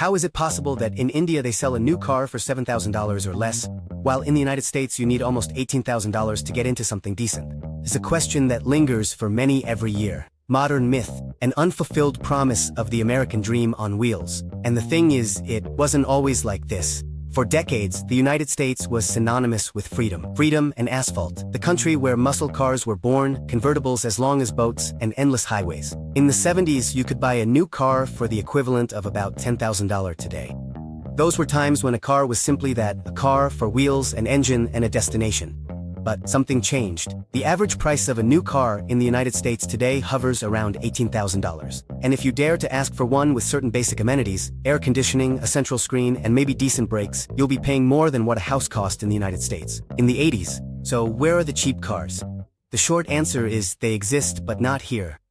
How is it possible that in India they sell a new car for $7,000 or less, while in the United States you need almost $18,000 to get into something decent? It's a question that lingers for many every year. Modern myth, an unfulfilled promise of the American dream on wheels. And the thing is, it wasn't always like this. For decades, the United States was synonymous with freedom. Freedom and asphalt, the country where muscle cars were born, convertibles as long as boats, and endless highways. In the 70s, you could buy a new car for the equivalent of about $10,000 today. Those were times when a car was simply that, a car for wheels, an engine, and a destination. But something changed. The average price of a new car in the United States today hovers around $18,000. And if you dare to ask for one with certain basic amenities, air conditioning, a central screen, and maybe decent brakes, you'll be paying more than what a house cost in the United States. In the 80s. So where are the cheap cars? The short answer is they exist, but not here.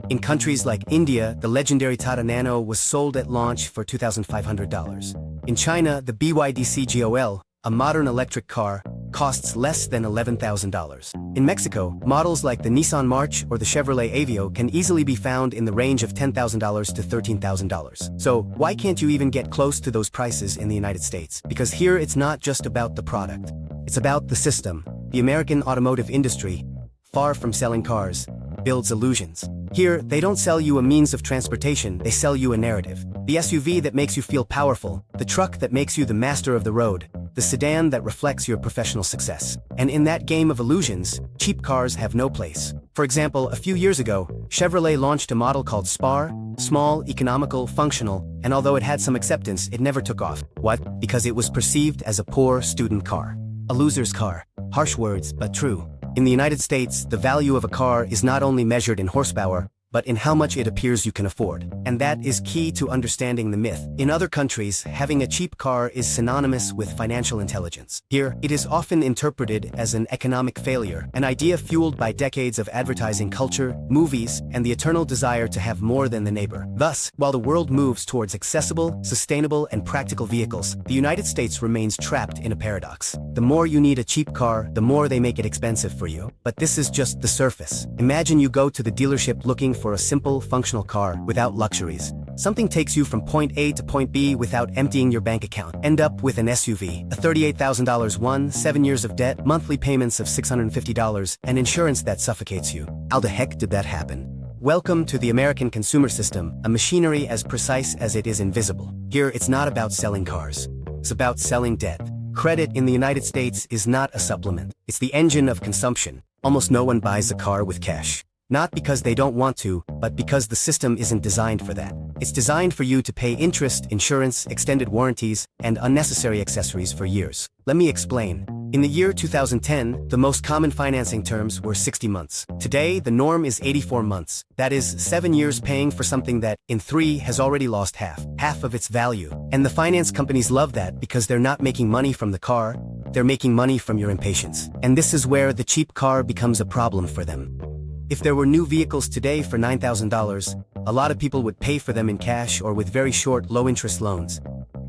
In countries like India, the legendary Tata Nano was sold at launch for $2,500. In China, the BYD CGOL, a modern electric car, costs less than $11,000. In Mexico, models like the Nissan March or the Chevrolet Aveo can easily be found in the range of $10,000 to $13,000. So why can't you even get close to those prices in the United States? Because here it's not just about the product. It's about the system. The American automotive industry, far from selling cars, builds illusions. Here, they don't sell you a means of transportation, they sell you a narrative. The SUV that makes you feel powerful, the truck that makes you the master of the road, the sedan that reflects your professional success. And in that game of illusions, cheap cars have no place. For example, a few years ago, Chevrolet launched a model called Spar, small, economical, functional, and although it had some acceptance, it never took off. What? Because it was perceived as a poor student car. A loser's car. Harsh words, but true. In the United States, the value of a car is not only measured in horsepower, but in how much it appears you can afford. And that is key to understanding the myth. In other countries, having a cheap car is synonymous with financial intelligence. Here, it is often interpreted as an economic failure, an idea fueled by decades of advertising culture, movies, and the eternal desire to have more than the neighbor. Thus, while the world moves towards accessible, sustainable, and practical vehicles, the United States remains trapped in a paradox. The more you need a cheap car, the more they make it expensive for you. But this is just the surface. Imagine you go to the dealership looking for a simple, functional car without luxuries. Something takes you from point A to point B without emptying your bank account. End up with an SUV, a $38,000 one, 7 years of debt, monthly payments of $650, and insurance that suffocates you. How the heck did that happen? Welcome to the American consumer system, a machinery as precise as it is invisible. Here, it's not about selling cars. It's about selling debt. Credit in the United States is not a supplement. It's the engine of consumption. Almost no one buys a car with cash. Not because they don't want to, but because the system isn't designed for that. It's designed for you to pay interest, insurance, extended warranties, and unnecessary accessories for years. Let me explain. In the year 2010, the most common financing terms were 60 months. Today, the norm is 84 months. That is 7 years paying for something that, in 3, has already lost half of its value. And the finance companies love that because they're not making money from the car, they're making money from your impatience. And this is where the cheap car becomes a problem for them. If there were new vehicles today for $9,000, a lot of people would pay for them in cash or with very short, low-interest loans.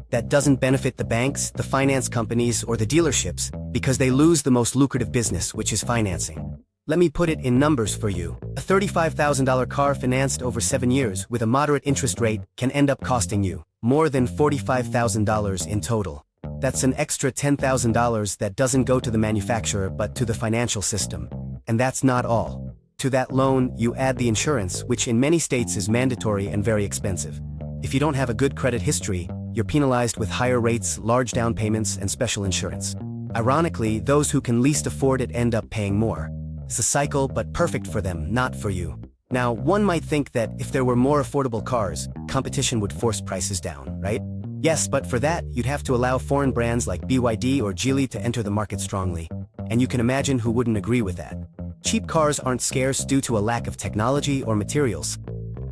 That doesn't benefit the banks, the finance companies, or the dealerships, because they lose the most lucrative business, which is financing. Let me put it in numbers for you. A $35,000 car financed over 7 years with a moderate interest rate can end up costing you more than $45,000 in total. That's an extra $10,000 that doesn't go to the manufacturer but to the financial system. And that's not all. To that loan, you add the insurance, which in many states is mandatory and very expensive. If you don't have a good credit history, you're penalized with higher rates, large down payments, and special insurance. Ironically, those who can least afford it end up paying more. It's a cycle, but perfect for them, not for you. Now, one might think that if there were more affordable cars, competition would force prices down, right? Yes, but for that, you'd have to allow foreign brands like BYD or Geely to enter the market strongly. And you can imagine who wouldn't agree with that. Cheap cars aren't scarce due to a lack of technology or materials.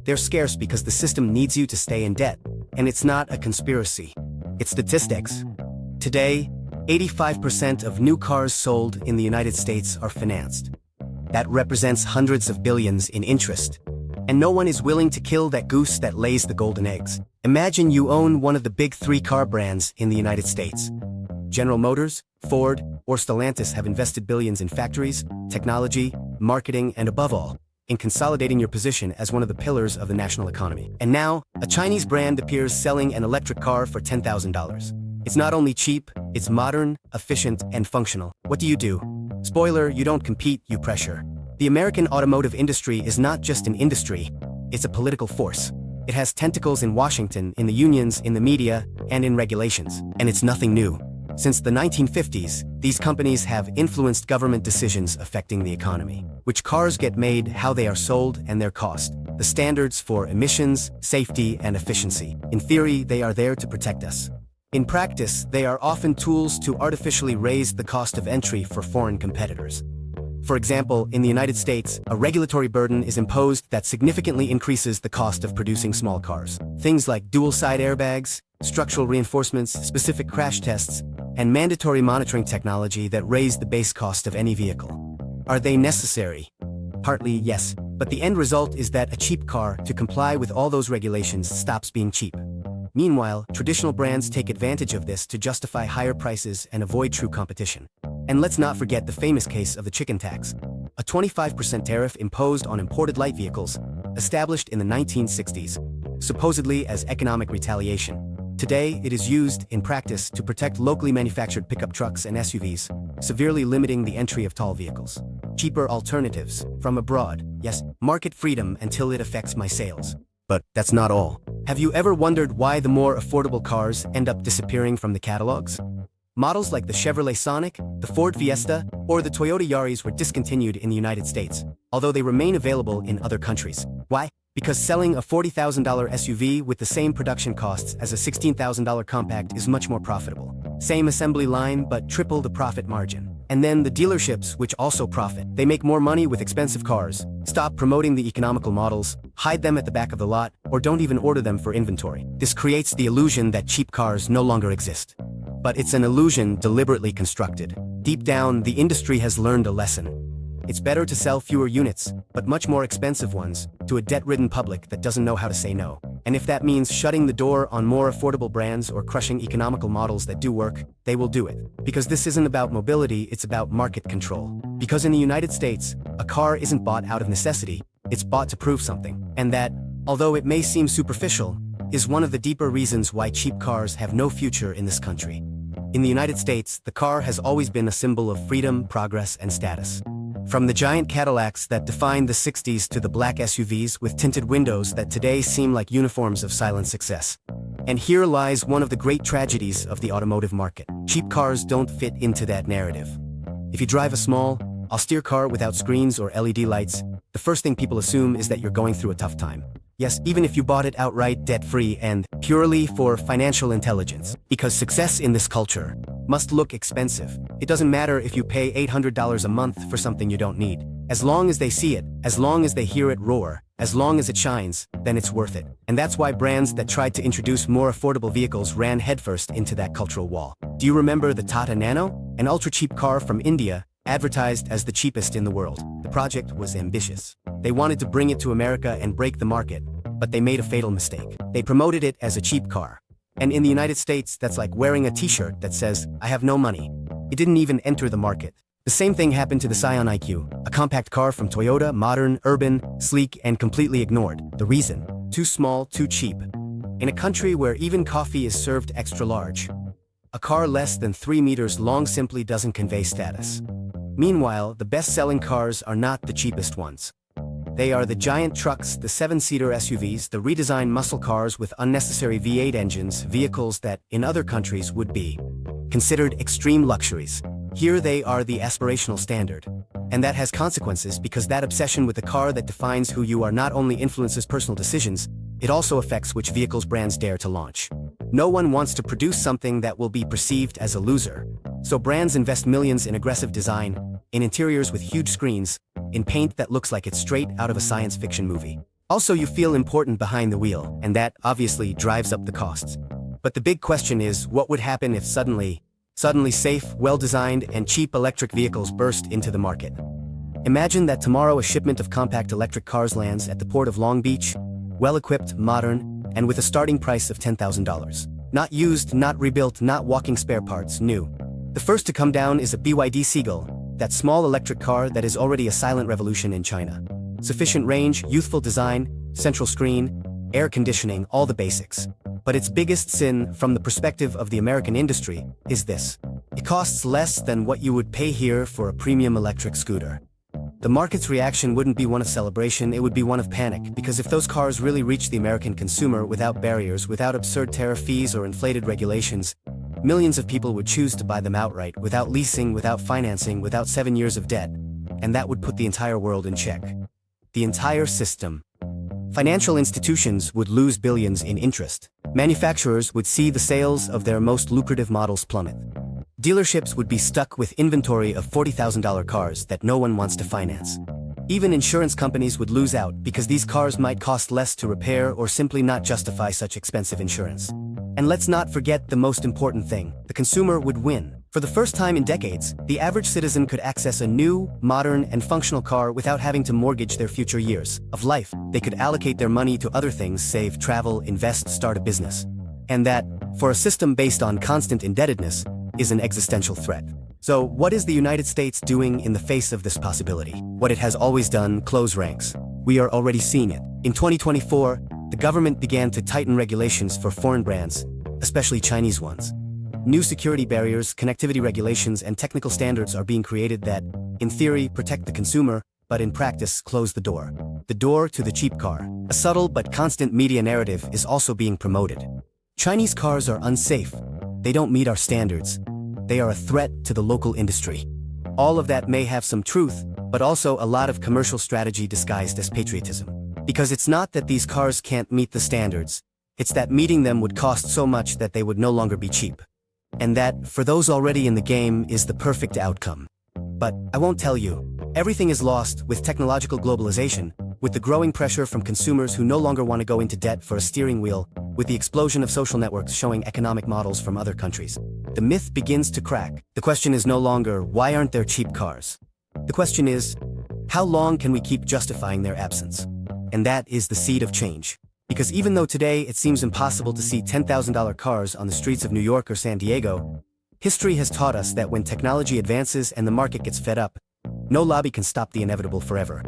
They're scarce because the system needs you to stay in debt. And it's not a conspiracy. It's statistics. Today, 85% of new cars sold in the United States are financed. That represents hundreds of billions in interest. And no one is willing to kill that goose that lays the golden eggs. Imagine you own one of the big 3 car brands in the United States. General Motors, Ford, or Stellantis have invested billions in factories, technology, marketing, and above all, in consolidating your position as one of the pillars of the national economy. And now, a Chinese brand appears selling an electric car for $10,000. It's not only cheap, it's modern, efficient, and functional. What do? Spoiler, you don't compete, you pressure. The American automotive industry is not just an industry, it's a political force. It has tentacles in Washington, in the unions, in the media, and in regulations. And it's nothing new. Since the 1950s, these companies have influenced government decisions affecting the economy. Which cars get made, how they are sold, and their cost. The standards for emissions, safety, and efficiency. In theory, they are there to protect us. In practice, they are often tools to artificially raise the cost of entry for foreign competitors. For example, in the United States, a regulatory burden is imposed that significantly increases the cost of producing small cars. Things like dual-side airbags, structural reinforcements, specific crash tests, and mandatory monitoring technology that raise the base cost of any vehicle. Are they necessary? Partly, yes, but the end result is that a cheap car, to comply with all those regulations, stops being cheap. Meanwhile, traditional brands take advantage of this to justify higher prices and avoid true competition. And let's not forget the famous case of the chicken tax, a 25% tariff imposed on imported light vehicles, established in the 1960s, supposedly as economic retaliation. Today, it is used, in practice, to protect locally manufactured pickup trucks and SUVs, severely limiting the entry of tall vehicles. Cheaper alternatives, from abroad, yes, market freedom until it affects my sales. But that's not all. Have you ever wondered why the more affordable cars end up disappearing from the catalogs? Models like the Chevrolet Sonic, the Ford Fiesta, or the Toyota Yaris were discontinued in the United States, although they remain available in other countries. Why? Because selling a $40,000 SUV with the same production costs as a $16,000 compact is much more profitable. Same assembly line, but triple the profit margin. And then the dealerships, which also profit. They make more money with expensive cars, stop promoting the economical models, hide them at the back of the lot, or don't even order them for inventory. This creates the illusion that cheap cars no longer exist. But it's an illusion deliberately constructed. Deep down, the industry has learned a lesson. It's better to sell fewer units, but much more expensive ones, to a debt-ridden public that doesn't know how to say no. And if that means shutting the door on more affordable brands or crushing economical models that do work, they will do it. Because this isn't about mobility, it's about market control. Because in the United States, a car isn't bought out of necessity, it's bought to prove something. And that, although it may seem superficial, is one of the deeper reasons why cheap cars have no future in this country. In the United States, the car has always been a symbol of freedom, progress, and status. From the giant Cadillacs that defined the 60s to the black SUVs with tinted windows that today seem like uniforms of silent success. And here lies one of the great tragedies of the automotive market. Cheap cars don't fit into that narrative. If you drive a small, austere car without screens or LED lights, the first thing people assume is that you're going through a tough time. Yes, even if you bought it outright, debt-free, and purely for financial intelligence. Because success in this culture must look expensive. It doesn't matter if you pay $800 a month for something you don't need. As long as they see it, as long as they hear it roar, as long as it shines, then it's worth it. And that's why brands that tried to introduce more affordable vehicles ran headfirst into that cultural wall. Do you remember the Tata Nano? An ultra-cheap car from India, advertised as the cheapest in the world. The project was ambitious. They wanted to bring it to America and break the market, but they made a fatal mistake. They promoted it as a cheap car. And in the United States, that's like wearing a t-shirt that says, "I have no money." It didn't even enter the market. The same thing happened to the Scion IQ, a compact car from Toyota, modern, urban, sleek, and completely ignored. The reason? Too small, too cheap. In a country where even coffee is served extra large, a car less than 3 meters long simply doesn't convey status. Meanwhile, the best-selling cars are not the cheapest ones. They are the giant trucks, the 7-seater SUVs, the redesigned muscle cars with unnecessary V8 engines, vehicles that, in other countries, would be considered extreme luxuries. Here they are the aspirational standard. And that has consequences because that obsession with the car that defines who you are not only influences personal decisions, it also affects which vehicles brands dare to launch. No one wants to produce something that will be perceived as a loser. So brands invest millions in aggressive design, in interiors with huge screens, in paint that looks like it's straight out of a science fiction movie. Also, you feel important behind the wheel, and that, obviously, drives up the costs. But the big question is, what would happen if suddenly safe, well-designed, and cheap electric vehicles burst into the market? Imagine that tomorrow a shipment of compact electric cars lands at the port of Long Beach, well-equipped, modern, and with a starting price of $10,000. Not used, not rebuilt, not walking spare parts, new. The first to come down is a BYD Seagull, that small electric car that is already a silent revolution in China. Sufficient range, youthful design, central screen, air conditioning, all the basics. But its biggest sin, from the perspective of the American industry, is this. It costs less than what you would pay here for a premium electric scooter. The market's reaction wouldn't be one of celebration, it would be one of panic, because if those cars really reached the American consumer without barriers, without absurd tariff fees or inflated regulations, millions of people would choose to buy them outright, without leasing, without financing, without 7 years of debt. And that would put the entire world in check. The entire system. Financial institutions would lose billions in interest. Manufacturers would see the sales of their most lucrative models plummet. Dealerships would be stuck with inventory of $40,000 cars that no one wants to finance. Even insurance companies would lose out because these cars might cost less to repair or simply not justify such expensive insurance. And let's not forget the most important thing, the consumer would win. For the first time in decades, the average citizen could access a new, modern, and functional car without having to mortgage their future years of life. They could allocate their money to other things, save, travel, invest, start a business. And that, for a system based on constant indebtedness, is an existential threat. So, what is the United States doing in the face of this possibility? What it has always done, close ranks. We are already seeing it. In 2024, the government began to tighten regulations for foreign brands, especially Chinese ones. New security barriers, connectivity regulations, and technical standards are being created that, in theory, protect the consumer, but in practice, close the door. The door to the cheap car. A subtle but constant media narrative is also being promoted. Chinese cars are unsafe. They don't meet our standards. They are a threat to the local industry. All of that may have some truth, but also a lot of commercial strategy disguised as patriotism. Because it's not that these cars can't meet the standards, it's that meeting them would cost so much that they would no longer be cheap. And that, for those already in the game, is the perfect outcome. But I won't tell you. Everything is lost with technological globalization, with the growing pressure from consumers who no longer want to go into debt for a steering wheel, with the explosion of social networks showing economic models from other countries. The myth begins to crack. The question is no longer, why aren't there cheap cars? The question is, how long can we keep justifying their absence? And that is the seed of change. Because even though today it seems impossible to see $10,000 cars on the streets of New York or San Diego, history has taught us that when technology advances and the market gets fed up, no lobby can stop the inevitable forever.